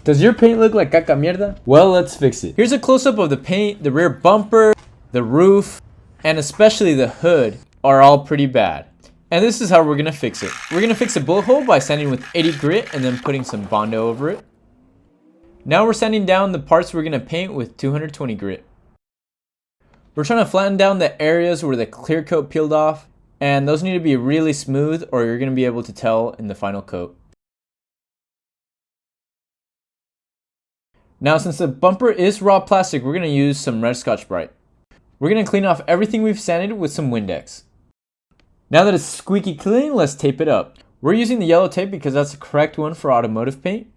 Does your paint look like caca mierda? Well, let's fix it. Here's a close-up of the paint. The rear bumper, the roof, and especially the hood are all pretty bad. And this is how we're gonna fix it. We're gonna fix a bullet hole by sanding with 80 grit and then putting some Bondo over it. Now we're sanding down the parts we're gonna paint with 220 grit. We're trying to flatten down the areas where the clear coat peeled off, and those need to be really smooth or you're gonna be able to tell in the final coat. Now since the bumper is raw plastic, we're gonna use some red Scotch-Brite. We're gonna clean off everything we've sanded with some Windex. Now that it's squeaky clean, let's tape it up. We're using the yellow tape because that's the correct one for automotive paint.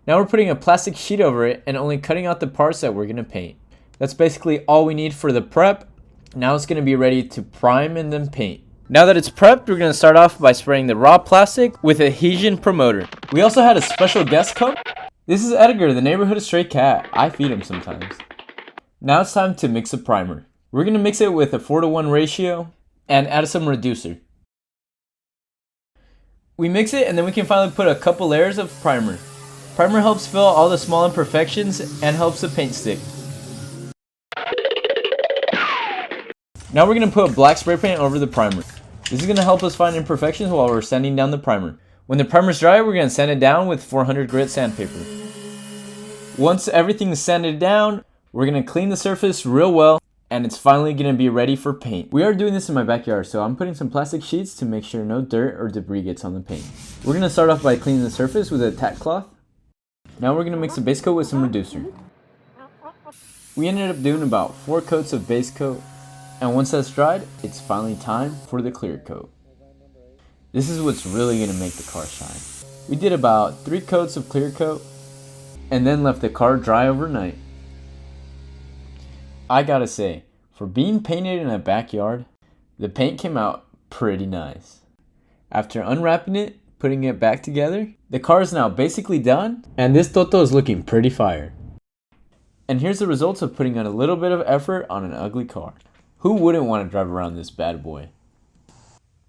Now we're putting a plastic sheet over it and only cutting out the parts that we're gonna paint. That's basically all we need for the prep. Now it's gonna be ready to prime and then paint. Now that it's prepped, we're gonna start off by spraying the raw plastic with adhesion promoter. We also had a special guest come. This is Edgar, the neighborhood stray cat. I feed him sometimes. Now it's time to mix a primer. We're gonna mix it with a 4:1 ratio and add some reducer. We mix it and then we can finally put a couple layers of primer. Primer helps fill all the small imperfections and helps the paint stick. Now we're gonna put black spray paint over the primer. This is gonna help us find imperfections while we're sanding down the primer. When the primer's dry, we're gonna sand it down with 400 grit sandpaper. Once everything is sanded down, we're gonna clean the surface real well, and it's finally gonna be ready for paint. We are doing this in my backyard, so I'm putting some plastic sheets to make sure no dirt or debris gets on the paint. We're gonna start off by cleaning the surface with a tack cloth. Now we're gonna mix the base coat with some reducer. We ended up doing about 4 coats of base coat, and once that's dried, it's finally time for the clear coat. This is what's really gonna make the car shine. We did about 3 coats of clear coat, and then left the car dry overnight. I gotta say, for being painted in a backyard, the paint came out pretty nice. After unwrapping it, putting it back together, the car is now basically done, and this Toto is looking pretty fire. And here's the results of putting in a little bit of effort on an ugly car. Who wouldn't want to drive around this bad boy?